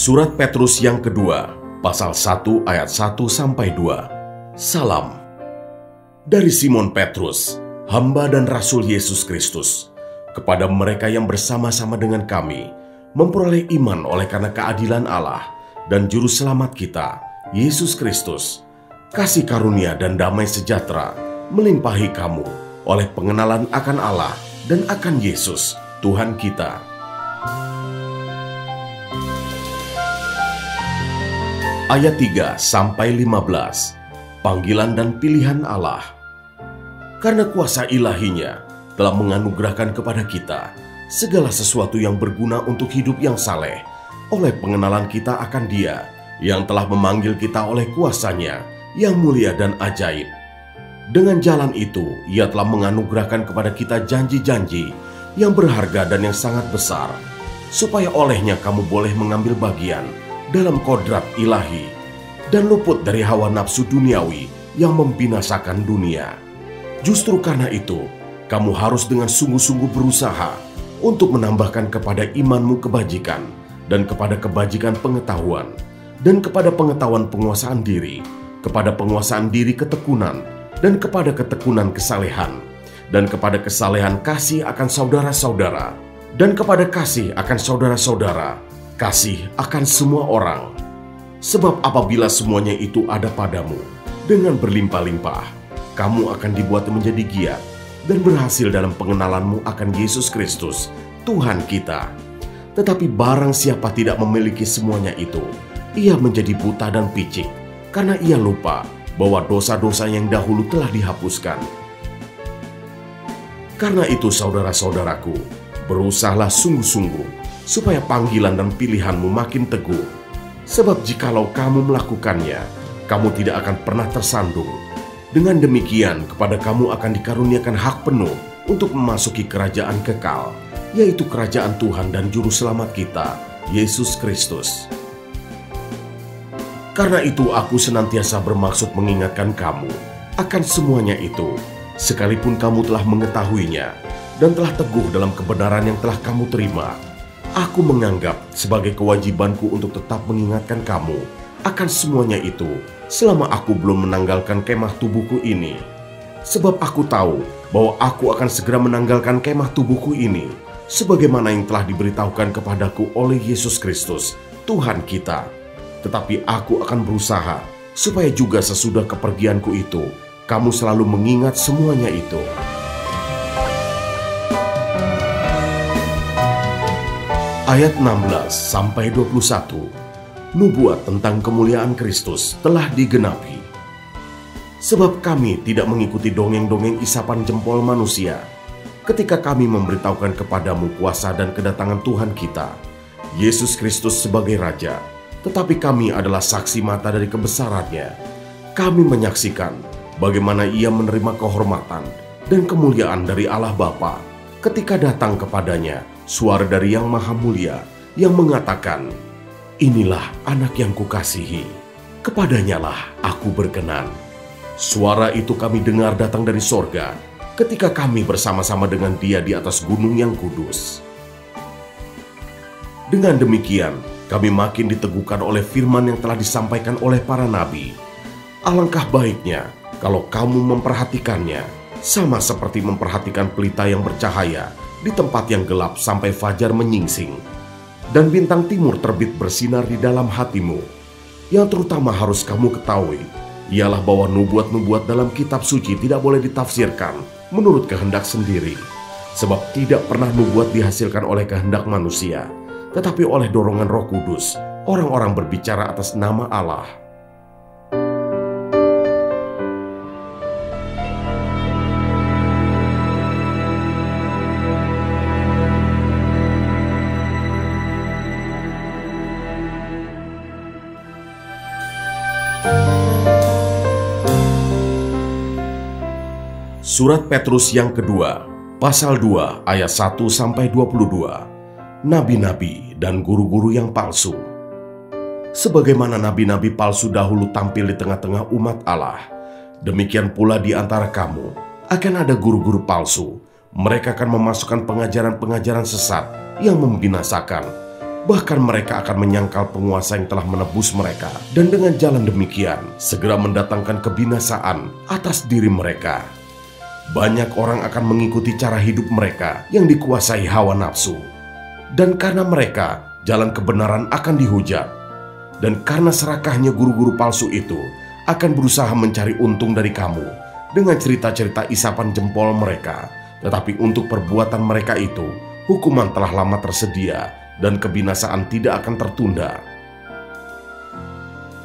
Surat Petrus yang kedua, pasal 1 ayat 1-2. Salam. Dari Simon Petrus, hamba dan rasul Yesus Kristus, kepada mereka yang bersama-sama dengan kami, memperoleh iman oleh karena keadilan Allah dan Juru Selamat kita, Yesus Kristus. Kasih karunia dan damai sejahtera melimpahi kamu oleh pengenalan akan Allah dan akan Yesus, Tuhan kita. Ayat 3-15. Panggilan dan pilihan Allah. Karena kuasa ilahinya telah menganugerahkan kepada kita segala sesuatu yang berguna untuk hidup yang saleh oleh pengenalan kita akan Dia yang telah memanggil kita oleh kuasanya yang mulia dan ajaib. Dengan jalan itu, Ia telah menganugerahkan kepada kita janji-janji yang berharga dan yang sangat besar, supaya olehnya kamu boleh mengambil bagian dalam kodrat ilahi dan luput dari hawa nafsu duniawi yang membinasakan dunia. Justru karena itu, kamu harus dengan sungguh-sungguh berusaha untuk menambahkan kepada imanmu kebajikan, dan kepada kebajikan pengetahuan, dan kepada pengetahuan penguasaan diri, kepada penguasaan diri ketekunan, dan kepada ketekunan kesalehan, dan kepada kesalehan kasih akan saudara-saudara, dan kepada kasih akan saudara-saudara, kasih akan semua orang. Sebab apabila semuanya itu ada padamu dengan berlimpah-limpah, kamu akan dibuat menjadi giat dan berhasil dalam pengenalanmu akan Yesus Kristus, Tuhan kita. Tetapi barang siapa tidak memiliki semuanya itu, ia menjadi buta dan picik, karena ia lupa bahwa dosa-dosa yang dahulu telah dihapuskan. Karena itu saudara-saudaraku, berusahalah sungguh-sungguh supaya panggilan dan pilihanmu makin teguh. Sebab jikalau kamu melakukannya, kamu tidak akan pernah tersandung. Dengan demikian, kepada kamu akan dikaruniakan hak penuh untuk memasuki kerajaan kekal, yaitu kerajaan Tuhan dan Juru Selamat kita, Yesus Kristus. Karena itu aku senantiasa bermaksud mengingatkan kamu akan semuanya itu, sekalipun kamu telah mengetahuinya dan telah teguh dalam kebenaran yang telah kamu terima. Aku menganggap sebagai kewajibanku untuk tetap mengingatkan kamu akan semuanya itu selama aku belum menanggalkan kemah tubuhku ini. Sebab aku tahu bahwa aku akan segera menanggalkan kemah tubuhku ini, sebagaimana yang telah diberitahukan kepadaku oleh Yesus Kristus, Tuhan kita. Tetapi aku akan berusaha supaya juga sesudah kepergianku itu, kamu selalu mengingat semuanya itu. Ayat 16-21. Nubuat tentang kemuliaan Kristus telah digenapi. Sebab kami tidak mengikuti dongeng-dongeng isapan jempol manusia, ketika kami memberitahukan kepadamu kuasa dan kedatangan Tuhan kita, Yesus Kristus sebagai Raja, tetapi kami adalah saksi mata dari kebesarannya. Kami menyaksikan bagaimana Ia menerima kehormatan dan kemuliaan dari Allah Bapa, ketika datang kepadanya suara dari Yang Maha Mulia yang mengatakan, "Inilah anak yang kukasihi, kepadanyalah aku berkenan." Suara itu kami dengar datang dari sorga ketika kami bersama-sama dengan Dia di atas gunung yang kudus. Dengan demikian, kami makin diteguhkan oleh firman yang telah disampaikan oleh para nabi. Alangkah baiknya kalau kamu memperhatikannya, sama seperti memperhatikan pelita yang bercahaya di tempat yang gelap sampai fajar menyingsing, dan bintang timur terbit bersinar di dalam hatimu. Yang terutama harus kamu ketahui, ialah bahwa nubuat-nubuat dalam kitab suci tidak boleh ditafsirkan menurut kehendak sendiri. Sebab tidak pernah nubuat dihasilkan oleh kehendak manusia, tetapi oleh dorongan Roh Kudus, orang-orang berbicara atas nama Allah. Surat Petrus yang kedua, pasal 2 ayat 1-22. Nabi-nabi dan guru-guru yang palsu. Sebagaimana nabi-nabi palsu dahulu tampil di tengah-tengah umat Allah, demikian pula di antara kamu akan ada guru-guru palsu. Mereka akan memasukkan pengajaran-pengajaran sesat yang membinasakan, Bahkan mereka akan menyangkal penguasa yang telah menebus mereka, dan dengan jalan demikian segera mendatangkan kebinasaan atas diri mereka. Banyak orang akan mengikuti cara hidup mereka yang dikuasai hawa nafsu. Dan karena mereka, jalan kebenaran akan dihujat. Dan karena serakahnya guru-guru palsu itu akan berusaha mencari untung dari kamu dengan cerita-cerita isapan jempol mereka. Tetapi untuk perbuatan mereka itu, hukuman telah lama tersedia dan kebinasaan tidak akan tertunda.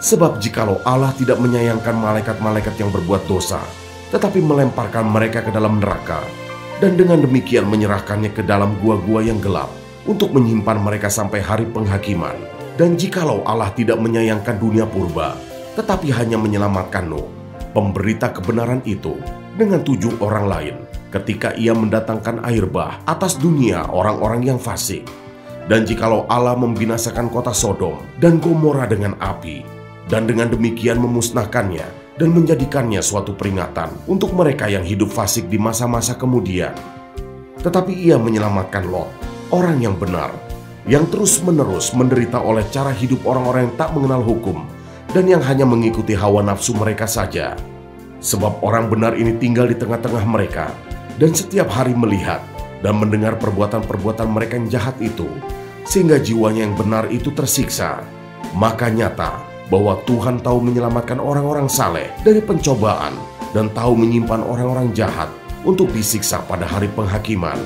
Sebab jikalau Allah tidak menyayangkan malaikat-malaikat yang berbuat dosa, tetapi melemparkan mereka ke dalam neraka, dan dengan demikian menyerahkannya ke dalam gua-gua yang gelap untuk menyimpan mereka sampai hari penghakiman. Dan jikalau Allah tidak menyayangkan dunia purba, tetapi hanya menyelamatkan Nuh, pemberita kebenaran itu, dengan 7 orang lain, ketika ia mendatangkan air bah atas dunia orang-orang yang fasik. Dan jikalau Allah membinasakan kota Sodom dan Gomora dengan api, dan dengan demikian memusnahkannya dan menjadikannya suatu peringatan untuk mereka yang hidup fasik di masa-masa kemudian. Tetapi ia menyelamatkan Lot, orang yang benar, yang terus-menerus menderita oleh cara hidup orang-orang yang tak mengenal hukum dan yang hanya mengikuti hawa nafsu mereka saja. Sebab orang benar ini tinggal di tengah-tengah mereka dan setiap hari melihat dan mendengar perbuatan-perbuatan mereka yang jahat itu, sehingga jiwanya yang benar itu tersiksa. Maka nyata bahwa Tuhan tahu menyelamatkan orang-orang saleh dari pencobaan dan tahu menyimpan orang-orang jahat untuk disiksa pada hari penghakiman,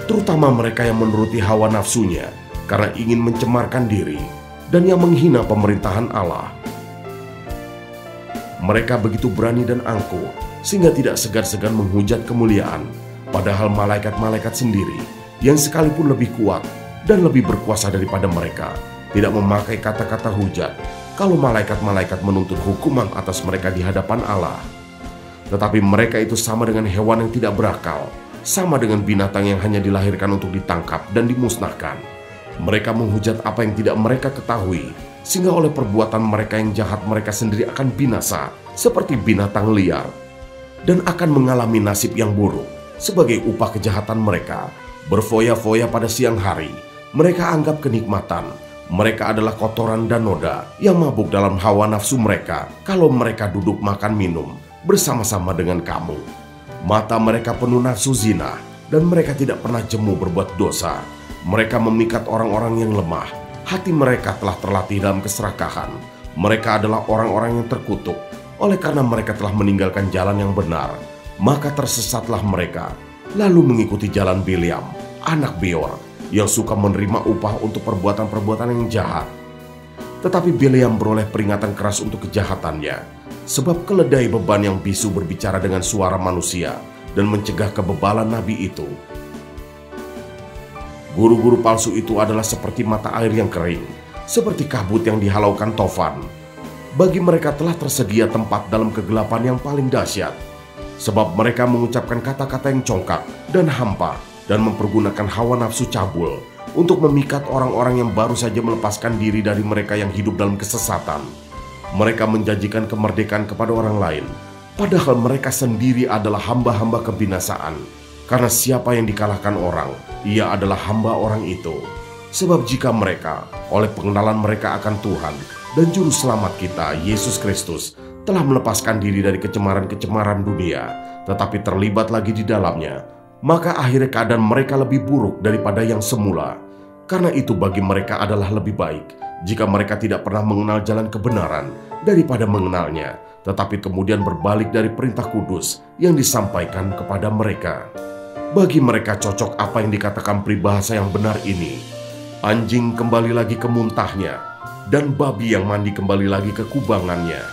terutama mereka yang menuruti hawa nafsunya karena ingin mencemarkan diri dan yang menghina pemerintahan Allah. Mereka begitu berani dan angkuh sehingga tidak segan-segan menghujat kemuliaan, padahal malaikat-malaikat sendiri yang sekalipun lebih kuat dan lebih berkuasa daripada mereka tidak memakai kata-kata hujat kalau malaikat-malaikat menuntut hukuman atas mereka di hadapan Allah. Tetapi mereka itu sama dengan hewan yang tidak berakal, sama dengan binatang yang hanya dilahirkan untuk ditangkap dan dimusnahkan. Mereka menghujat apa yang tidak mereka ketahui, sehingga oleh perbuatan mereka yang jahat mereka sendiri akan binasa seperti binatang liar, dan akan mengalami nasib yang buruk sebagai upah kejahatan mereka. Berfoya-foya pada siang hari, mereka anggap kenikmatan. Mereka adalah kotoran dan noda yang mabuk dalam hawa nafsu mereka kalau mereka duduk makan minum bersama-sama dengan kamu. Mata mereka penuh nafsu zina dan mereka tidak pernah jemu berbuat dosa. Mereka memikat orang-orang yang lemah. Hati mereka telah terlatih dalam keserakahan. Mereka adalah orang-orang yang terkutuk oleh karena mereka telah meninggalkan jalan yang benar. Maka tersesatlah mereka lalu mengikuti jalan Bileam, anak Beor, yang suka menerima upah untuk perbuatan-perbuatan yang jahat. Tetapi Bileam beroleh peringatan keras untuk kejahatannya, sebab keledai beban yang bisu berbicara dengan suara manusia dan mencegah kebebalan nabi itu. Guru-guru palsu itu adalah seperti mata air yang kering, seperti kabut yang dihalaukan tofan. Bagi mereka telah tersedia tempat dalam kegelapan yang paling dahsyat, sebab mereka mengucapkan kata-kata yang congkak dan hampa, dan mempergunakan hawa nafsu cabul untuk memikat orang-orang yang baru saja melepaskan diri dari mereka yang hidup dalam kesesatan. Mereka menjanjikan kemerdekaan kepada orang lain, padahal mereka sendiri adalah hamba-hamba kebinasaan. Karena siapa yang dikalahkan orang, ia adalah hamba orang itu. Sebab jika mereka, oleh pengenalan mereka akan Tuhan dan Juru Selamat kita, Yesus Kristus, telah melepaskan diri dari kecemaran-kecemaran dunia, tetapi terlibat lagi di dalamnya, maka akhirnya keadaan mereka lebih buruk daripada yang semula. Karena itu bagi mereka adalah lebih baik jika mereka tidak pernah mengenal jalan kebenaran daripada mengenalnya, tetapi kemudian berbalik dari perintah kudus yang disampaikan kepada mereka. Bagi mereka cocok apa yang dikatakan peribahasa yang benar ini: anjing kembali lagi ke muntahnya, dan babi yang mandi kembali lagi ke kubangannya.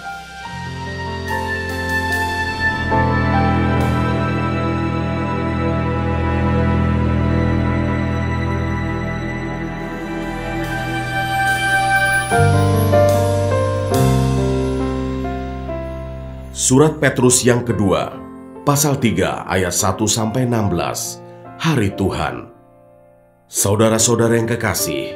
Surat Petrus yang kedua, pasal 3 ayat 1-16. Hari Tuhan. Saudara-saudara yang kekasih,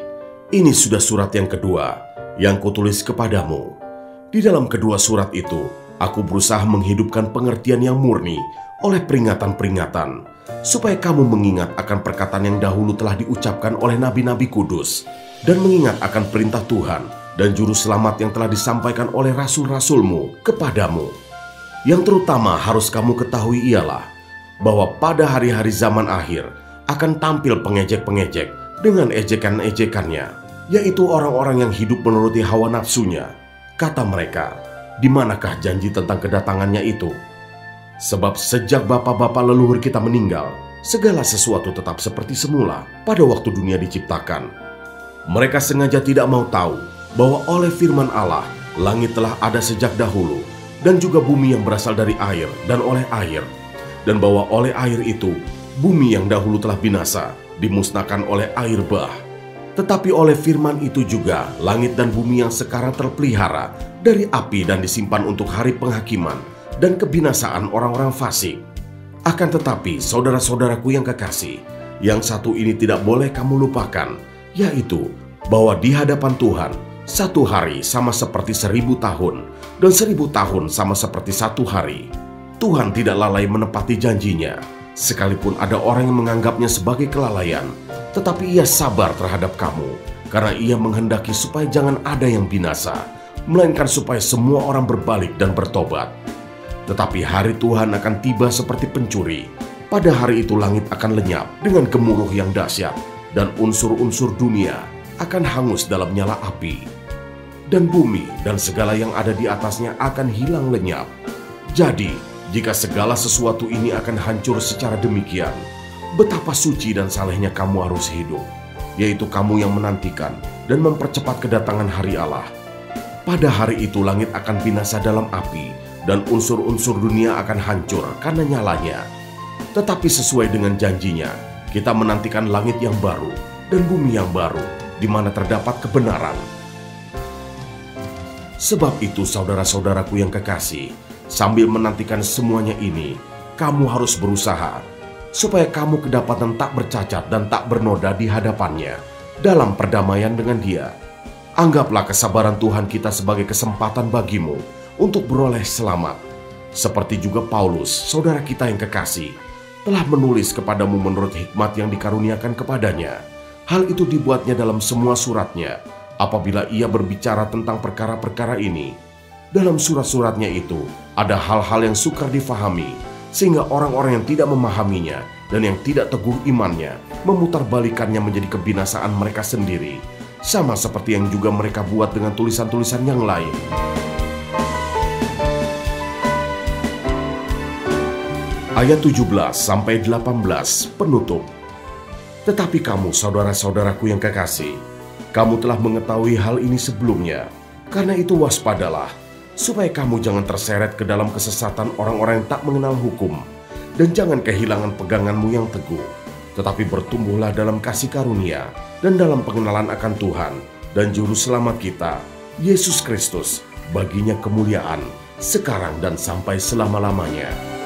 ini sudah surat yang kedua yang kutulis kepadamu. Di dalam kedua surat itu, aku berusaha menghidupkan pengertian yang murni oleh peringatan-peringatan, supaya kamu mengingat akan perkataan yang dahulu telah diucapkan oleh nabi-nabi kudus, dan mengingat akan perintah Tuhan dan juru selamat yang telah disampaikan oleh rasul-rasulmu kepadamu. Yang terutama harus kamu ketahui ialah bahwa pada hari-hari zaman akhir akan tampil pengejek-pengejek dengan ejekan-ejekannya, yaitu orang-orang yang hidup menuruti hawa nafsunya. Kata mereka, di manakah janji tentang kedatangannya itu? Sebab sejak bapa-bapa leluhur kita meninggal, segala sesuatu tetap seperti semula pada waktu dunia diciptakan. Mereka sengaja tidak mau tahu bahwa oleh firman Allah, langit telah ada sejak dahulu, dan juga bumi yang berasal dari air dan oleh air, dan bahwa oleh air itu, bumi yang dahulu telah binasa, dimusnahkan oleh air bah. Tetapi oleh firman itu juga, langit dan bumi yang sekarang terpelihara dari api dan disimpan untuk hari penghakiman dan kebinasaan orang-orang fasik. Akan tetapi, saudara-saudaraku yang kekasih, yang satu ini tidak boleh kamu lupakan, yaitu bahwa di hadapan Tuhan, satu hari sama seperti 1000 tahun, dan 1000 tahun sama seperti satu hari. Tuhan tidak lalai menepati janjinya, sekalipun ada orang yang menganggapnya sebagai kelalaian, tetapi Ia sabar terhadap kamu, karena Ia menghendaki supaya jangan ada yang binasa, melainkan supaya semua orang berbalik dan bertobat. Tetapi hari Tuhan akan tiba seperti pencuri. Pada hari itu langit akan lenyap dengan gemuruh yang dahsyat, dan unsur-unsur dunia akan hangus dalam nyala api. Dan bumi dan segala yang ada di atasnya akan hilang lenyap. Jadi, jika segala sesuatu ini akan hancur secara demikian, betapa suci dan salehnya kamu harus hidup, yaitu kamu yang menantikan dan mempercepat kedatangan hari Allah. Pada hari itu langit akan binasa dalam api, dan unsur-unsur dunia akan hancur karena nyalanya. Tetapi sesuai dengan janjinya, kita menantikan langit yang baru dan bumi yang baru, di mana terdapat kebenaran. Sebab itu saudara-saudaraku yang kekasih, sambil menantikan semuanya ini, kamu harus berusaha supaya kamu kedapatan tak bercacat dan tak bernoda di hadapannya dalam perdamaian dengan Dia. Anggaplah kesabaran Tuhan kita sebagai kesempatan bagimu untuk beroleh selamat. Seperti juga Paulus, saudara kita yang kekasih, telah menulis kepadamu menurut hikmat yang dikaruniakan kepadanya. Hal itu dibuatnya dalam semua suratnya, apabila ia berbicara tentang perkara-perkara ini. Dalam surat-suratnya itu, ada hal-hal yang sukar difahami, sehingga orang-orang yang tidak memahaminya dan yang tidak teguh imannya, memutarbalikannya menjadi kebinasaan mereka sendiri, sama seperti yang juga mereka buat dengan tulisan-tulisan yang lain. Ayat 17-18 penutup. Tetapi kamu, saudara-saudaraku yang kekasih, kamu telah mengetahui hal ini sebelumnya. Karena itu waspadalah, supaya kamu jangan terseret ke dalam kesesatan orang-orang yang tak mengenal hukum, dan jangan kehilangan peganganmu yang teguh, tetapi bertumbuhlah dalam kasih karunia dan dalam pengenalan akan Tuhan dan Juru Selamat kita, Yesus Kristus. Baginya kemuliaan sekarang dan sampai selama-lamanya.